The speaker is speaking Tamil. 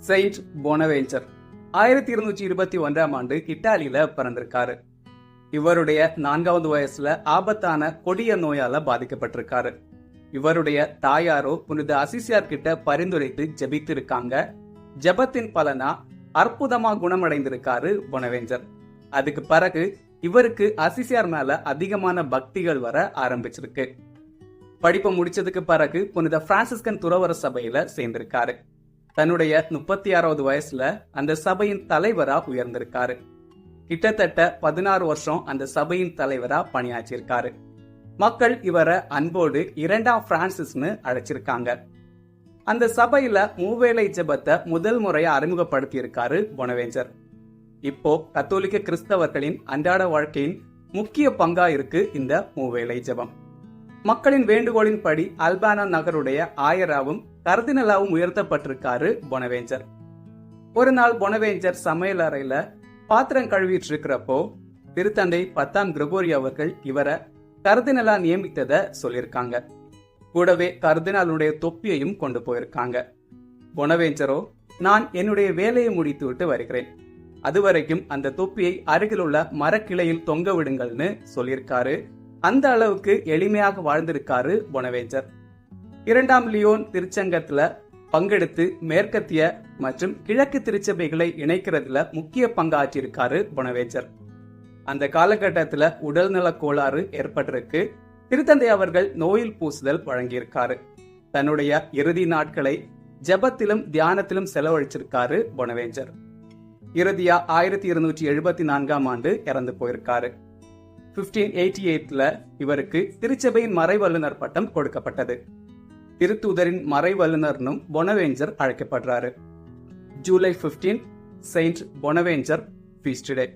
செயின்ட் பொனவேஞ்சர் 1221ஆம் ஆண்டு இத்தாலியில பிறந்திருக்காரு. இவருடைய 4வது வயசுல ஆபத்தான கொடிய நோயால பாதிக்கப்பட்டிருக்காரு. இவருடைய தாயாரோ புனித அசிசியார் கிட்ட பரிந்துரைத்து ஜெபித்து இருக்காங்க. ஜெபத்தின் பலனா அற்புதமா குணமடைந்திருக்காரு பொனவேஞ்சர். அதுக்கு பிறகு இவருக்கு அசிசியார் மேல அதிகமான பக்திகள் வர ஆரம்பிச்சிருக்கு. படிப்பை முடிச்சதுக்கு பிறகு புனித பிரான்சிஸ்கன் துறவற சபையில சேர்ந்திருக்காரு. தன்னுடைய 36வது வயசுல அந்த சபையின் தலைவரா உயர்ந்திருக்காரு. கிட்டத்தட்ட 16 வருஷம் அந்த சபையின் தலைவரா பணியாற்றிருக்காரு. மக்கள் இவரை அன்போடு 2ஆம் பிரான்சிஸ்னு அழைச்சிருக்காங்க. அந்த சபையில மூவேளை ஜெபத்தை முதல் முறையா அறிமுகப்படுத்தி இருக்காரு பொனவேஞ்சர். இப்போ கத்தோலிக்க கிறிஸ்தவர்களின் அன்றாட வாழ்க்கையின் முக்கிய பங்கா இருக்கு இந்த மூவேளை ஜெபம். மக்களின் வேண்டுகோளின்படி அல்பானா நகருடைய ஆயராவும் கர்தினலாவும் உயர்த்தப்பட்டிருக்காரு பொனவேஞ்சர். ஒரு நாள் பொனவேஞ்சர் சமையல் அறையில பாத்திரம் கழுவிட்டு இருக்கிறப்போ திருத்தந்தை 10ஆம் கிரகோரி அவர்கள் இவரை கர்தினலா நியமித்ததை சொல்லியிருக்காங்க. கூடவே கர்தினாலுடைய தொப்பியையும் கொண்டு போயிருக்காங்க. பொனவேஞ்சரோ, நான் என்னுடைய வேலையை முடித்து விட்டு வருகிறேன், அதுவரைக்கும் அந்த தொப்பியை அருகிலுள்ள மரக்கிளையில் தொங்க விடுங்கள்னு சொல்லியிருக்காரு. அந்த அளவுக்கு எளிமையாக வாழ்ந்திருக்காரு பொனவேஞ்சர். 2ஆம் லியோன் திருச்சங்கத்துல பங்கெடுத்து மேற்கத்திய மற்றும் கிழக்கு திருச்சபைகளை இணைக்கிறதுல முக்கிய பங்காற்றியிருக்காரு பொனவேஞ்சர். அந்த காலகட்டத்துல உடல்நல கோளாறு ஏற்பட்டிருக்கு. திருத்தந்தை அவர்கள் நோயில் பூசுதல் வழங்கியிருக்காரு. தன்னுடைய இறுதி நாட்களை ஜெபத்திலும் தியானத்திலும் செலவழிச்சிருக்காரு பொனவேஞ்சர். இறுதியா 1274ஆம் ஆண்டு இறந்து போயிருக்காரு. 1588ல இவருக்கு திருச்சபையின் மறைவல்லுநர் பட்டம் கொடுக்கப்பட்டது. திருத்தூதரின் மறைவல்லுநர்னும் பொனவேஞ்சர் அழைக்கப்படுறாரு. ஜூலை 15 செயின்ட் பொனவேஞ்சர் ஃபீஸ்ட் டே.